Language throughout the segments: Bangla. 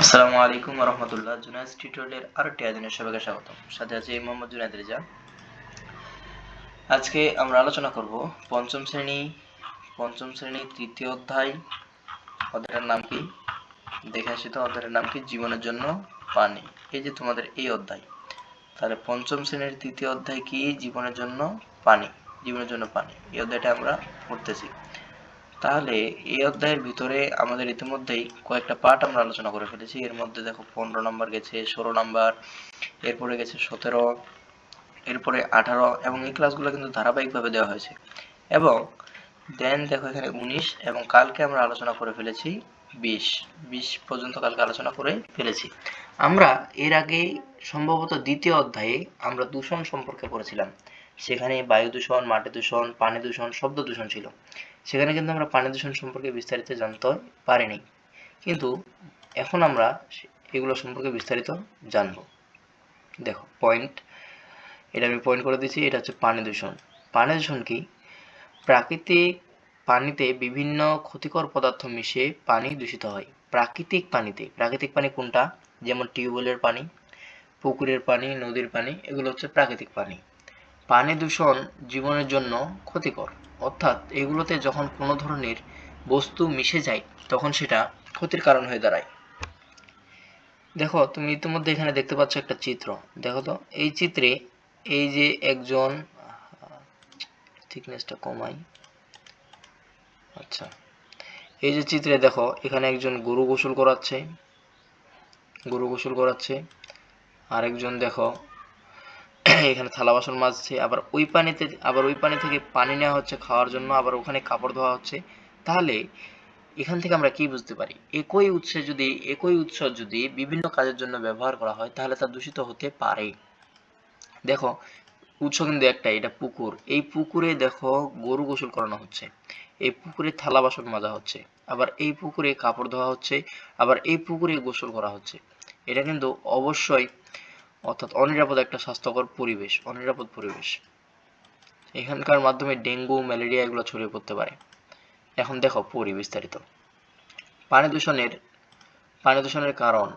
আসসালামু আলাইকুম রহমতুল্লাহ। জুনাইদ টিউটোরিয়ালের আরেকটি আয়োজনে সবাইকে স্বাগতম। সাথে আছে মোহাম্মদ জুনাইদ রেজা। আজকে আমরা আলোচনা করব পঞ্চম শ্রেণী তৃতীয় অধ্যায়। অধ্যায়ের নাম কি? দেখে আসি তো, অধ্যায়ের নাম কি? জীবনের জন্য পানি। এই যে তোমাদের এই অধ্যায়, তাহলে পঞ্চম শ্রেণীর তৃতীয় অধ্যায় কি? জীবনের জন্য পানি। জীবনের জন্য পানি, এই অধ্যায়টা আমরা পড়তেছি। তাহলে এই অধ্যায়ের ভিতরে আমাদের ইতিমধ্যেই কয়েকটা পার্ট আমরা আলোচনা করে ফেলেছি। এর মধ্যে দেখো 15 নম্বর গেছে, 16 নম্বর, এরপরে গেছে 17, এরপরে 18, এবং এই ক্লাসগুলো কিন্তু ধারাবাহিকভাবে দেওয়া হয়েছে। এবং দেন দেখো এখানে 19, এবং কালকে আমরা আলোচনা করে ফেলেছি 20 পর্যন্ত কালকে আলোচনা করে ফেলেছি। আমরা এর আগে সম্ভবত দ্বিতীয় অধ্যায়ে আমরা দূষণ সম্পর্কে পড়েছিলাম। সেখানে বায়ু দূষণ, মাটি দূষণ, পানি দূষণ, শব্দ দূষণ ছিল। সেখানে কিন্তু আমরা পানি দূষণ সম্পর্কে বিস্তারিত জানতে পারিনি, কিন্তু এখন আমরা এগুলো সম্পর্কে বিস্তারিত জানব। দেখো পয়েন্ট, এটা আমি পয়েন্ট করে দিচ্ছি। এটা হচ্ছে পানি দূষণ। পানি দূষণ কি? প্রাকৃতিক পানিতে বিভিন্ন ক্ষতিকর পদার্থ মিশে পানি দূষিত হয়। প্রাকৃতিক পানিতে, প্রাকৃতিক পানি কোনটা? যেমন টিউবওয়েলের পানি, পুকুরের পানি, নদীর পানি, এগুলো হচ্ছে প্রাকৃতিক পানি। পানি দূষণ জীবনের জন্য ক্ষতিকর, অর্থাৎ এগুলোতে যখন কোনো ধরনের বস্তু মিশে যায় তখন সেটা ক্ষতির কারণ হয়ে দাঁড়ায়। দেখো তুমি ইতিমধ্যে এখানে দেখতে পাচ্ছ একটা চিত্র। দেখো তো এই চিত্রে এই যে একজন, থিকনেসটা কমাই, আচ্ছা, এই যে চিত্রে দেখো এখানে একজন গরু গোসল করাচ্ছে, আরেকজন দেখো এখানে থালা বাসন মাজছে, আবার ওই পানি থেকে পানি নেওয়া হচ্ছে খাওয়ার জন্য, আবার ওখানে কাপড় ধোয়া হচ্ছে। তাহলে এখান থেকে আমরা কি বুঝতে পারি? একই উৎস যদি বিভিন্ন কাজের জন্য ব্যবহার করা হয় তাহলে তা দূষিত হতে পারে। দেখো উৎস কিন্তু একটাই, এটা পুকুর। এই পুকুরে দেখো গরু গোসল করানো হচ্ছে, এই পুকুরে থালা বাসন মাজা হচ্ছে, আবার এই পুকুরে কাপড় ধোয়া হচ্ছে, আবার এই পুকুরে গোসল করা হচ্ছে। এটা কিন্তু অবশ্যই, অর্থাৎ অনিরাপদ একটা স্বাস্থ্যকর পরিবেশ, অনিরাপদ পরিবেশ। এখানকার মাধ্যমে ডেঙ্গু, ম্যালেরিয়া এগুলো ছড়িয়ে পড়তে পারে। এখন দেখো পড়ি বিস্তারিত। পানি দূষণের পানি দূষণের কারণ,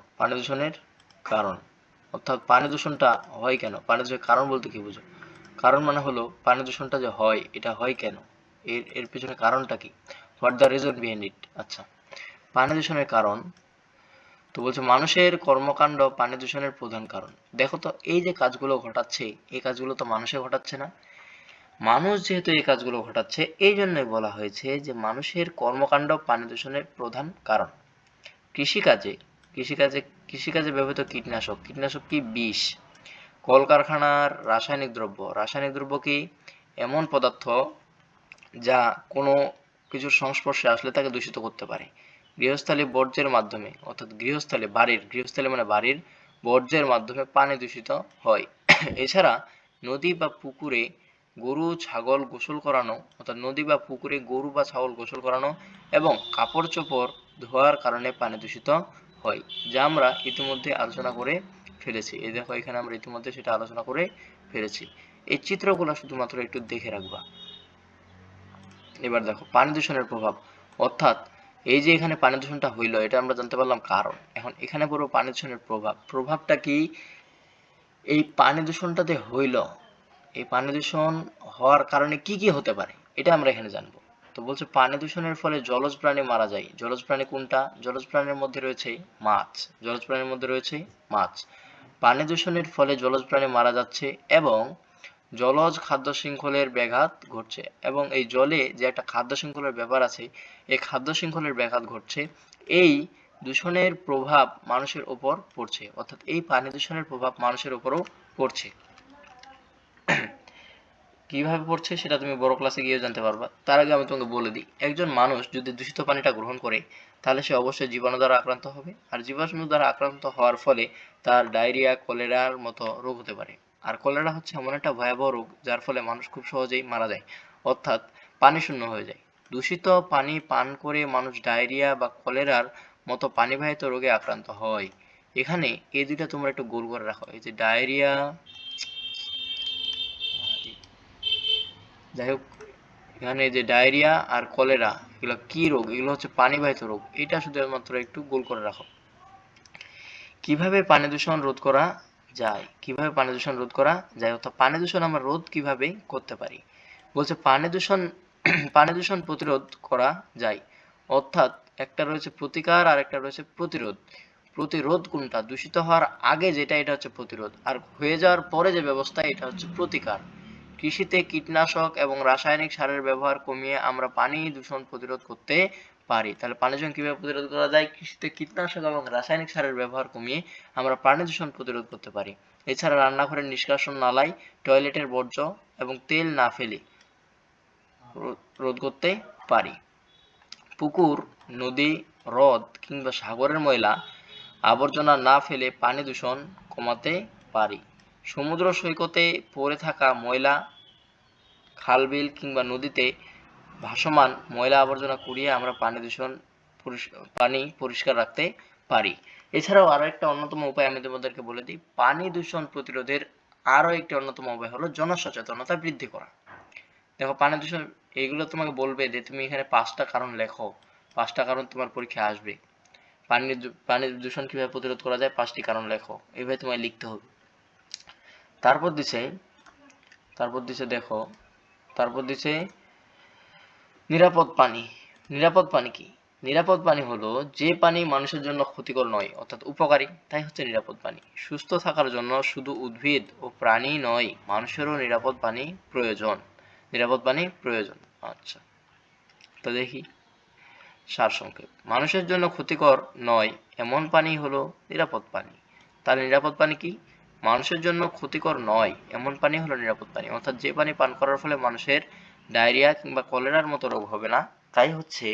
অর্থাৎ পানি দূষণটা হয় কেন? পানি দূষণের কারণ বলতে কি বুঝো? কারণ মানে হলো পানি দূষণটা যে হয়, এটা হয় কেন, এর পিছনে কারণটা কি? What the reason behind it. আচ্ছা, পানি দূষণের কারণ তো বলছে মানুষের কর্মকাণ্ড পানি দূষণের প্রধান কারণ। দেখো তো এই যে কাজগুলো ঘটাচ্ছে, এই কাজগুলো তো মানুষে ঘটাচ্ছে না? মানুষ যেহেতু এই কাজগুলো ঘটাচ্ছে, এই জন্যই বলা হয়েছে যে মানুষের কর্মকাণ্ড পানি দূষণের প্রধান কারণ। কৃষিকাজে কৃষিকাজে কৃষিকাজে ব্যবহৃত কীটনাশক কি? বিষ। কলকারখানার রাসায়নিক দ্রব্য কি? এমন পদার্থ যা কোনো কিছুর সংস্পর্শে আসলে তাকে দূষিত করতে পারে। গৃহস্থালী বর্জ্যের মাধ্যমে, অর্থাৎ গৃহস্থালী মানে বাড়ির বর্জ্যের মাধ্যমে পানি দূষিত হয়। এছাড়া নদী বা পুকুরে গরু ছাগল গোসল করানো, অর্থাৎ নদী বা পুকুরে গরু বা ছাগল গোসল করানো এবং কাপড় চোপড় ধোয়ার কারণে পানি দূষিত হয়, যা আমরা ইতিমধ্যে আলোচনা করে ফেলেছি। এই দেখো এখানে আমরা ইতিমধ্যে সেটা আলোচনা করে ফেলেছি। এই চিত্রগুলো শুধুমাত্র একটু দেখে রাখবা। এবার দেখো পানি দূষণের প্রভাব, অর্থাৎ এই যে এখানে পানি দূষণটা হইলো, এটা আমরা জানতে পারলাম কারণ। এখন এখানে বলবো পানি দূষণের প্রভাবটা কি? এই পানি দূষণটাতে হইল, এই পানি দূষণ হওয়ার কারণে কি কি হতে পারে এটা আমরা এখানে জানবো। তো বলছে পানি দূষণের ফলে জলজ প্রাণী মারা যায়। জলজ প্রাণী কোনটা? জলজ প্রাণীর মধ্যে রয়েছে মাছ। মাছ। পানি দূষণের ফলে জলজ প্রাণী মারা যাচ্ছে এবং জলজ খাদ্য শৃঙ্খলের ব্যাঘাত ঘটছে, এবং এই জলে যে একটা খাদ্য শৃঙ্খলের ব্যাপার আছে, এই খাদ্য শৃঙ্খলের ব্যাঘাত ঘটছে। এই দূষণের প্রভাব মানুষের উপর পড়ছে, অর্থাৎ এই পানি দূষণের প্রভাব মানুষের উপরও পড়ছে। কিভাবে পড়ছে সেটা তুমি বড় ক্লাসে গিয়ে জানতে পারবা। তার আগে আমি তোমাকে বলে দিই, একজন মানুষ যদি দূষিত পানিটা গ্রহণ করে তাহলে সে অবশ্যই জীবাণু দ্বারা আক্রান্ত হবে, আর জীবাণু দ্বারা আক্রান্ত হওয়ার ফলে তার ডায়রিয়া, কলেরার মতো রোগ হতে পারে। আর কলেরা হচ্ছে এমন একটা ভয়াবহ রোগ যার ফলে মানুষ খুব সহজেই মারা যায়, অর্থাৎ পানি শূন্য হয়ে যায়। দূষিত পানি পান করে মানুষ ডায়রিয়া বা কলেরার মতো পানিবাহিত রোগে আক্রান্ত হয়। এখানে এই দুইটা তোমরা একটু গোল করে রাখো, এই যে ডায়রিয়া, যাই হোক, এখানে যে ডায়রিয়া আর কলেরা, এগুলো কি রোগ? এগুলো হচ্ছে পানিবাহিত রোগ। এটা শুধুমাত্র একটু গোল করে রাখো। কিভাবে পানি দূষণ রোধ করা যায়? কিভাবে পানি দূষণ রোধ করা যায়, অর্থাৎ পানি দূষণ আমরা রোধ কিভাবে করতে পারি? বলছে পানি দূষণ পানি দূষণ প্রতিরোধ করা যায়, অর্থাৎ একটা রয়েছে প্রতিকার আর একটা রয়েছে প্রতিরোধ। প্রতিরোধ কোনটা? দূষিত হওয়ার আগে যেটা, এটা হচ্ছে প্রতিরোধ, আর হয়ে যাওয়ার পরে যে ব্যবস্থা, এটা হচ্ছে প্রতিকার। কৃষিতে কীটনাশক এবং রাসায়নিক সারের ব্যবহার কমিয়ে আমরা পানি দূষণ প্রতিরোধ করতে পারি। তাহলে পানি দূষণ কিভাবে প্রতিরোধ করা যায়? কৃষিতে কীটনাশক এবং রাসায়নিক সারের ব্যবহার কমিয়ে আমরা পানি দূষণ প্রতিরোধ করতে পারি। এছাড়া রান্নাঘরের নিষ্কাশন নালায় টয়লেটের বর্জ্য এবং তেল না ফেলে রোধ করতে পারি। পুকুর, নদী, হ্রদ কিংবা সাগরের ময়লা আবর্জনা না ফেলে পানি দূষণ কমাতে পারি। সমুদ্র সৈকতে পড়ে থাকা ময়লা, খাল-বিল কিংবা নদীতে ভাসমান ময়লা আবর্জনা কুড়িয়ে আমরা পানি পরিষ্কার রাখতে পারি। এছাড়াও আরো একটা অন্যতম উপায় আমি তোমাদেরকে বলে দিই, পানি দূষণ প্রতিরোধের আরো একটি অন্যতম উপায় হলো জনসচেতনতা বৃদ্ধি করা। দেখো পানি দূষণ, এইগুলো তোমাকে বলবে যে তুমি এখানে 5টা কারণ লেখো, 5টা কারণ তোমার পরীক্ষায় আসবে। পানি দূষণ কিভাবে প্রতিরোধ করা যায়, 5টি কারণ লেখো, এইভাবে তোমায় লিখতে হবে। তারপর দিছে নিরাপদ পানি। নিরাপদ পানি কি? নিরাপদ পানি হলো যে পানি মানুষের জন্য ক্ষতিকর নয়, অর্থাৎ উপকারী, তাই হচ্ছে নিরাপদ পানি। সুস্থ থাকার জন্য শুধু উদ্ভিদ ও প্রাণী নয়, মানুষেরও নিরাপদ পানি প্রয়োজন। নিরাপদ পানি প্রয়োজন। আচ্ছা, তো দেখি সারসংক্ষেপ। মানুষের জন্য ক্ষতিকর নয় এমন পানি হলো নিরাপদ পানি। তাহলে নিরাপদ পানি কি? মানুষের জন্য ক্ষতিকর নয় এমন পানি হলো নিরাপদ পানি, অর্থাৎ যে পানি পান করার ফলে মানুষের ডায়রিয়া কিংবা কলেরার মতো রোগ হবে না, তাই হচ্ছে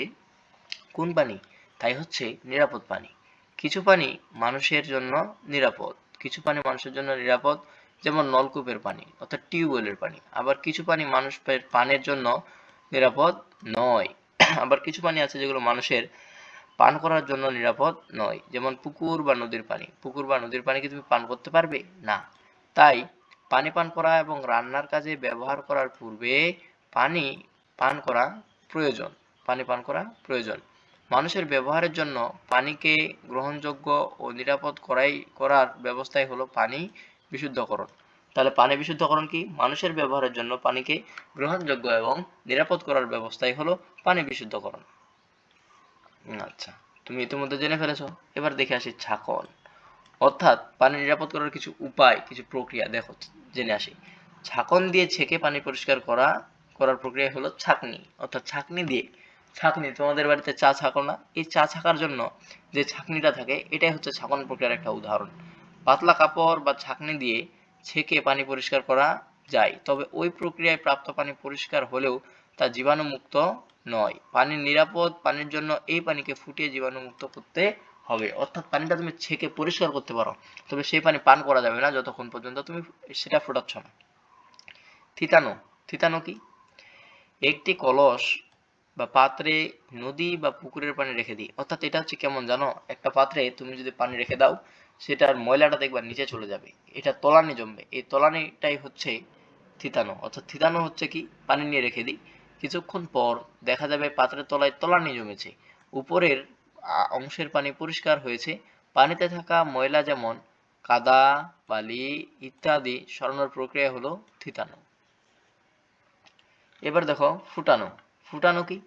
কোন পানি? তাই হচ্ছে নিরাপদ পানি। কিছু পানি মানুষের জন্য নিরাপদ, কিছু পানি মানুষের জন্য নিরাপদ, যেমন নলকূপের পানি অর্থাৎ টিউবওয়েলের পানি। আবার কিছু পানি মানুষের পানের জন্য নিরাপদ নয়। আবার কিছু পানি আছে যেগুলো মানুষের পান করার জন্য নিরাপদ নয়, যেমন পুকুর বা নদীর পানি। পুকুর বা নদীর পানি কি তুমি পান করতে পারবে? না। তাই পানি পান করা এবং রান্নার কাজে ব্যবহার করার পূর্বে পানি পান করা প্রয়োজন। পানি পান করা প্রয়োজন। মানুষের ব্যবহারের জন্য পানিকে গ্রহণযোগ্য ও নিরাপদ করার ব্যবস্থাই হলো পানি বিশুদ্ধকরণ। তাহলে পানি বিশুদ্ধকরণ কি? মানুষের ব্যবহারের জন্য পানিকে গ্রহণযোগ্য এবং নিরাপদ করার ব্যবস্থাই হলো পানি বিশুদ্ধকরণ। আচ্ছা, তুমি ইতিমধ্যে জেনে ফেলেছো। এবার দেখে আসি ছাঁকন, অর্থাৎ পানি নিরাপদ করার কিছু উপায়, কিছু প্রক্রিয়া দেখো, জেনে আসি। ছাঁকন দিয়ে ছেঁকে পানি পরিষ্কার করার প্রক্রিয়া হলো ছাঁকনি, অর্থাৎ ছাঁকনি তোমাদের বাড়িতে চা ছাঁকো না? এই চা ছাঁকার জন্য যে ছাঁকনিটা থাকে, এটাই হচ্ছে ছাঁকন প্রক্রিয়ার একটা উদাহরণ। পাতলা কাপড় বা ছাঁকনি দিয়ে ছেঁকে পানি পরিষ্কার করা যায়, তবে ওই প্রক্রিয়ায় প্রাপ্ত পানি পরিষ্কার হলেও তা জীবাণুমুক্ত নয়। পানির নিরাপদ পানির জন্য এই পানিকে ফুটিয়ে জীবাণুমুক্ত করতে হবে, অর্থাৎ পানিটা তুমি ছেঁকে পরিষ্কার করতে পারো, তবে সেই পানি পান করা যাবে না যতক্ষণ পর্যন্ত তুমি সেটা ফোটাচ্ছ না। থিতানো কি? একটি কলস বা পাত্রে নদী বা পুকুরের পানি রেখে দিই, অর্থাৎ এটা হচ্ছে কেমন জানো? একটা পাত্রে তুমি যদি পানি রেখে দাও, সেটার ময়লাটা দেখবা নিচে চলে যাবে, এটা তলানি জমবে, এই তলানিটাই হচ্ছে থিতানো। অর্থাৎ থিতানো হচ্ছে কি? পানি নিয়ে রেখে দিই, কিছুক্ষণ পর দেখা যাবে পাত্রের তলায় তলানি জমেছে, উপরের অংশের পানি পরিষ্কার হয়েছে, পানিতে থাকা ময়লা যেমন কাদা, বালি ইত্যাদি সরানোর প্রক্রিয়া হলো থিতানো। এবার দেখো ফুটানো কি?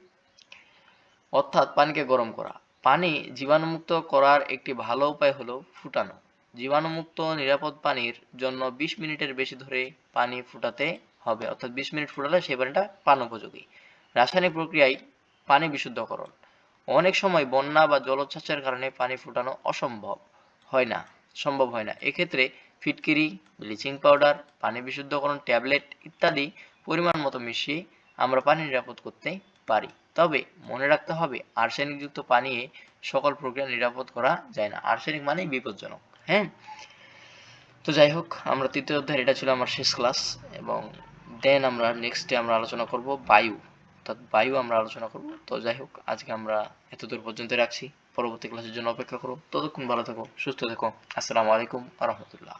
অর্থাৎ পানিকে গরম করা। পানি জীবাণুমুক্ত করার একটি ভালো উপায় হলো ফুটানো। জীবাণুমুক্ত নিরাপদ পানির জন্য 20 মিনিটের বেশি ধরে পানি ফুটাতে হবে, অর্থাৎ 20 মিনিট ফুটালে সেই পানিটা পান উপযোগী। রাসায়নিক প্রক্রিয়ায় পানি বিশুদ্ধকরণ। অনেক সময় বন্যা বা জলোচ্ছ্বাসের কারণে পানি ফুটানো সম্ভব হয় না। এক্ষেত্রে ফিটকিরি, ব্লিচিং পাউডার, পানি বিশুদ্ধকরণ ট্যাবলেট ইত্যাদি পরিমাণ মতো মিশিয়ে আমরা পানি নিরাপদ করতে পারি। তবে মনে রাখতে হবে, আর্সেনিকযুক্ত পানিয়ে সকল প্রক্রিয়া নিরাপদ করা যায় না। আর্সেনিক মানেই বিপজ্জনক। হ্যাঁ, তো যাই হোক, আমরা তৃতীয় অধ্যায়, এটা ছিল আমার শেষ ক্লাস, এবং দেন আমরা নেক্সটে আমরা আলোচনা করব বায়ু, অর্থাৎ বায়ু আমরা আলোচনা করব। তো যাই হোক, আজকে আমরা এতদূর পর্যন্ত রাখছি, পরবর্তী ক্লাসের জন্য অপেক্ষা করো। ততক্ষণ ভালো থেকো, সুস্থ থেকো। আসসালামু আলাইকুম ওয়া রাহমাতুল্লাহ।